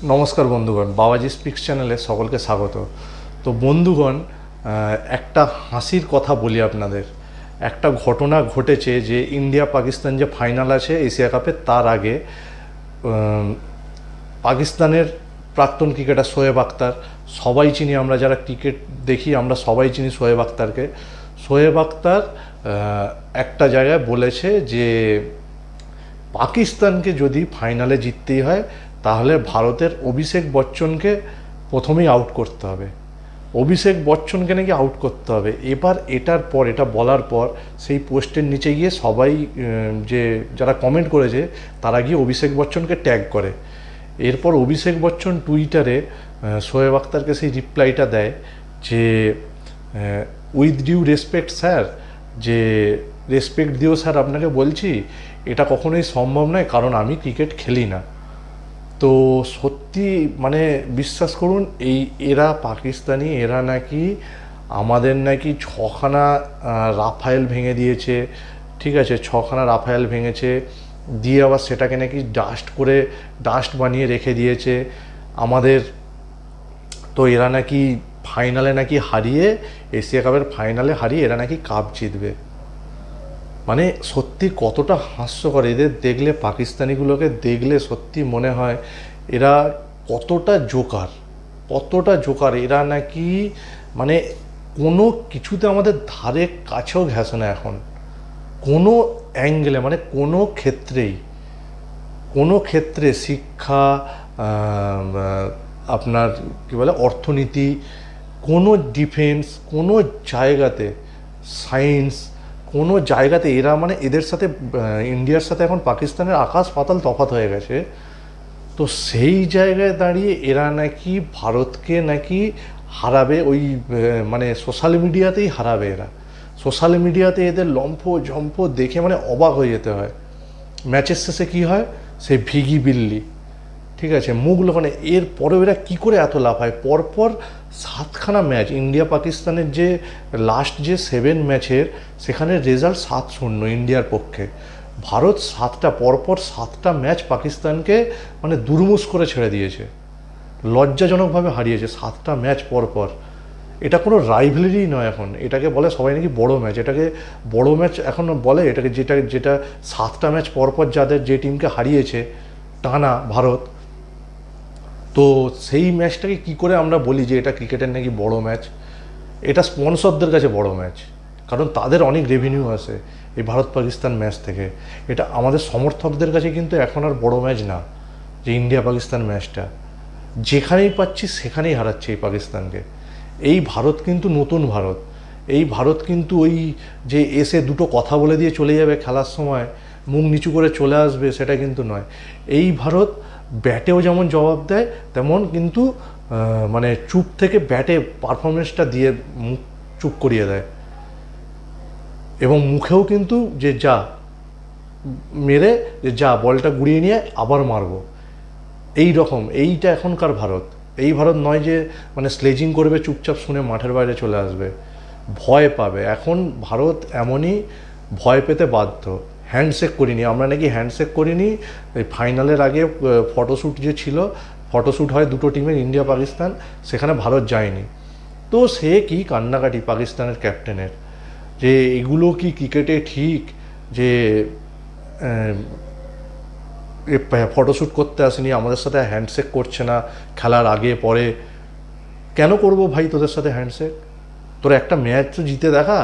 নমস্কার বন্ধুগণ, বাবাজি স্পিক্স চ্যানেলে সকলকে স্বাগত। তো বন্ধুগণ, একটা হাসির কথা বলি আপনাদের। একটা ঘটনা ঘটেছে যে ইন্ডিয়া পাকিস্তান যে ফাইনাল আছে এশিয়া কাপে, তার আগে পাকিস্তানের প্রাক্তন ক্রিকেটার শোয়েব আখতার, সবাই চিনি আমরা, যারা ক্রিকেট দেখি আমরা সবাই চিনি শোয়েব আখতারকে। শোয়েব আখতার একটা জায়গায় বলেছে যে পাকিস্তানকে যদি ফাইনালে জিততেই হয় তাহলে ভারতের অভিষেক বচ্চনকে প্রথমেই আউট করতে হবে। অভিষেক বচ্চনকে নাকি আউট করতে হবে। এবার এটার পর, এটা বলার পর সেই পোস্টের নিচে গিয়ে সবাই যে যারা কমেন্ট করেছে তারা গিয়ে অভিষেক বচ্চনকে ট্যাগ করে। এরপর অভিষেক বচ্চন টুইটারে শোয়েব আখতারকে সেই রিপ্লাইটা দেয় যে উইথ ডিউ রেসপেক্ট স্যার, যে রেসপেক্ট দিও স্যার আপনাকে বলছি, এটা কখনোই সম্ভব নয় কারণ আমি ক্রিকেট খেলি না। তো সত্যি মানে বিশ্বাস করুন, এরা পাকিস্তানি, এরা নাকি আমাদের নাকি ছখানা রাফায়েল ভেঙে দিয়েছে। ঠিক আছে, ছখানা রাফায়েল ভেঙেছে, দিয়ে আবার সেটাকে নাকি ডাস্ট বানিয়ে রেখে দিয়েছে আমাদের। তো এরা নাকি ফাইনালে নাকি হারিয়ে, এশিয়া কাপের ফাইনালে হারিয়ে এরা নাকি কাপ জিতবে। মানে সত্যি কতটা হাস্যকর এদের দেখলে, পাকিস্তানিগুলোকে দেখলে সত্যি মনে হয় এরা কতটা জোকার। এরা নাকি মানে কোনো কিছুতে আমাদের ধারে কাছেও ঘেঁষে না এখন, কোনো অ্যাঙ্গেলে, মানে কোনো ক্ষেত্রে শিক্ষা, আপনার কী বলে অর্থনীতি, কোনো ডিফেন্স, কোনো জায়গাতে সায়েন্স, কোনো জায়গাতে এরা মানে এদের সাথে ইন্ডিয়ার সাথে এখন পাকিস্তানের আকাশ পাতাল তফাৎ হয়ে গেছে। তো সেই জায়গায় দাঁড়িয়ে এরা নাকি ভারতকে নাকি হারাবে, ওই মানে সোশ্যাল মিডিয়াতেই হারাবে এরা। সোশ্যাল মিডিয়াতে এদের লম্ফ ঝম্প দেখে মানে অবাক হয়ে যেতে হয়। ম্যাচের শেষে কী হয়, সেই ভিগি বিল্লি, ঠিক আছে, মুখ লোকানে। এর পরেও এরা কী করে এত লাফায়? পরপর 7খানা ম্যাচ ইন্ডিয়া পাকিস্তানের, যে লাস্ট যে 7 ম্যাচের, সেখানে রেজাল্ট 7-0 ইন্ডিয়ার পক্ষে। ভারত পরপর 7টা ম্যাচ পাকিস্তানকে মানে দুরমুশ করে ছেড়ে দিয়েছে, লজ্জাজনকভাবে হারিয়েছে 7টা ম্যাচ পরপর। এটা কোনো রাইভেলারি নয় এখন, এটাকে বলে সবাই নাকি বড় ম্যাচ। এটাকে বড় ম্যাচ এখন বলে এটাকে, যেটা 7টা ম্যাচ পরপর যে টিমকে হারিয়েছে টানা ভারত। তো সেই ম্যাচটাকে কি করে আমরা বলি যে এটা ক্রিকেটের নাকি বড় ম্যাচ? এটা স্পন্সরদের কাছে বড় ম্যাচ, কারণ তাদের অনেক রেভিনিউ আসে এই ভারত পাকিস্তান ম্যাচ থেকে। এটা আমাদের সমর্থকদের কাছে কিন্তু এখন আর বড় ম্যাচ না, যে ইন্ডিয়া পাকিস্তান ম্যাচটা যেখানেই পাচ্ছি সেখানেই হারাচ্ছে এই পাকিস্তানকে। এই ভারত কিন্তু নতুন ভারত। এই ভারত কিন্তু ওই যে এসে দুটো কথা বলে দিয়ে চলে যাবে খেলার সময়, মুখ নিচু করে চলে আসবে, সেটা কিন্তু নয়। এই ভারত ব্যাটেও যেমন জবাব দেয়, তেমন কিন্তু মানে চুপ থেকে ব্যাটে পারফরমেন্সটা দিয়ে মুখ চুপ করিয়ে দেয়, এবং মুখেও কিন্তু যে যা মেরে, যে যা বলটা গুড়িয়ে নিয়ে আবার মারবো, এই রকম। এইটা এখনকার ভারত। এই ভারত নয় যে মানে স্লেজিং করবে, চুপচাপ শুনে মাঠের বাইরে চলে আসবে, ভয় পাবে। এখন ভারত এমনই, ভয় পেতে বাধ্য। হ্যান্ডশেক করিনি আমরা, নাকি হ্যান্ডশেক করিনি এই ফাইনালের আগে। ফটোশ্যুট যে ছিল, ফটোশ্যুট হয় দুটো টিমের, ইন্ডিয়া পাকিস্তান, সেখানে ভারত যায়নি। তো সে কি কান্নাকাটি পাকিস্তানের ক্যাপ্টেনের, যে এগুলো কি ক্রিকেটে ঠিক যে ফটোশ্যুট করতে আসেনি, আমাদের সাথে হ্যান্ডশেক করছে না খেলার আগে পরে? কেন করবো ভাই তোদের সাথে হ্যান্ডশেক? তোরা একটা ম্যাচ তো জিতে দেখা,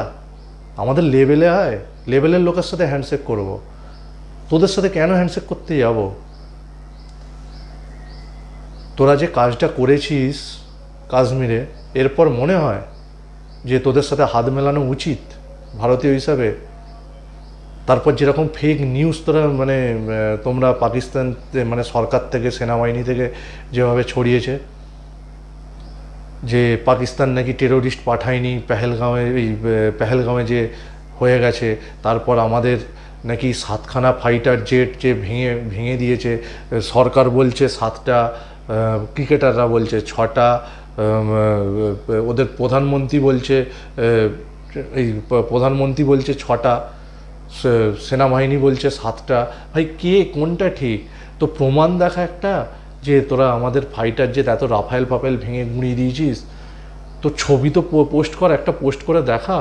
আমাদের লেভেলে আয়, লেভেলের লোকের সাথে হ্যান্ডশেক করব। তোদের সাথে কেন হ্যান্ডশেক করতে যাব? তোরা যে কাজটা করেছিস কাশ্মীরে, এরপর মনে হয় যে তোদের সাথে হাত মেলানো উচিত ভারতীয় হিসাবে? তারপর যেরকম ফেক নিউজ মানে তোমরা পাকিস্তান মানে সরকার থেকে, সেনাবাহিনী থেকে যেভাবে ছড়িয়েছে যে পাকিস্তান নাকি টেরোরিস্ট পাঠায়নি পেহেলগাঁওয়ে যে হয়ে গেছে, তারপর আমাদের নাকি 7খানা ফাইটার জেট যে ভেঙে দিয়েছে সরকার বলছে 7টা, ক্রিকেটাররা বলছে 6টা, ওদের প্রধানমন্ত্রী বলছে 6টা, সেনাবাহিনী বলছে 7টা। ভাই কে কোনটা ঠিক? তো প্রমাণ দেখা একটা, যে তোরা আমাদের ফাইটার যে এত রাফায়েল ফাফাইল ভেঙে গুঁড়িয়ে দিয়েছিস, তো ছবি তো পোস্ট কর, একটা পোস্ট করে দেখা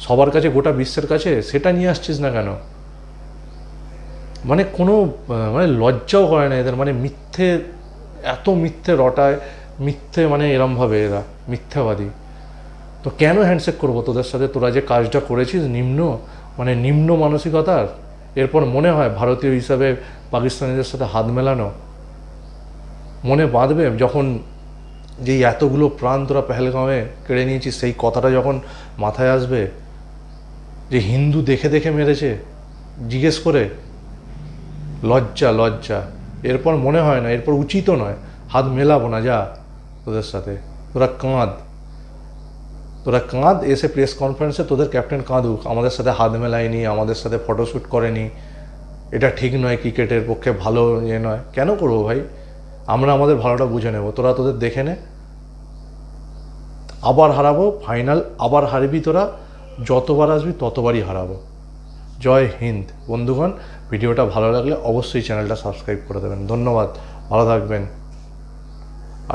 সবার কাছে, গোটা বিশ্বের কাছে, সেটা নিয়ে আসছিস না কেন? মানে কোনো মানে লজ্জাও করে না এদের, মানে মিথ্যে, এত মিথ্যে রটায়, মিথ্যে মানে এরমভাবে এরা মিথ্যাবাদী। তো কেন হ্যান্ডশেক করবো তোদের সাথে? তোরা যে কাজটা করেছিস মানে নিম্ন মানসিকতার, এরপর মনে হয় ভারতীয় হিসাবে পাকিস্তানিদের সাথে হাত মেলানো মনে বাঁধবে? যখন যেই এতগুলো প্রাণ তোরা পেহেলগাঁওয়ে কেড়ে নিয়েছিস, সেই কথাটা যখন মাথায় আসবে যে হিন্দু দেখে দেখে মেরেছে জিজ্ঞেস করে, লজ্জা লজ্জা। এরপর মনে হয় না, এরপর উচিতও নয়, হাত মেলাবো না যা তোদের সাথে। তোরা কাঁদ, তোরা কাঁদ, এসে প্রেস কনফারেন্সে তোদের ক্যাপ্টেন কাঁদুক, আমাদের সাথে হাত মেলায়নি, আমাদের সাথে ফটোশ্যুট করেনি, এটা ঠিক নয়, ক্রিকেটের পক্ষে ভালো নয়। কেন করবো ভাই? আমরা আমাদের ভালোটা বুঝে নেব, তোরা তোদের দেখে নে। আবার হারাবো ফাইনাল, আবার হারবি তোরা, যতবার আসবি ততবারই হারাবো। জয় হিন্দ বন্ধুগণ। ভিডিওটা ভালো লাগলে অবশ্যই চ্যানেলটা সাবস্ক্রাইব করে দেবেন। ধন্যবাদ, ভালো থাকবেন।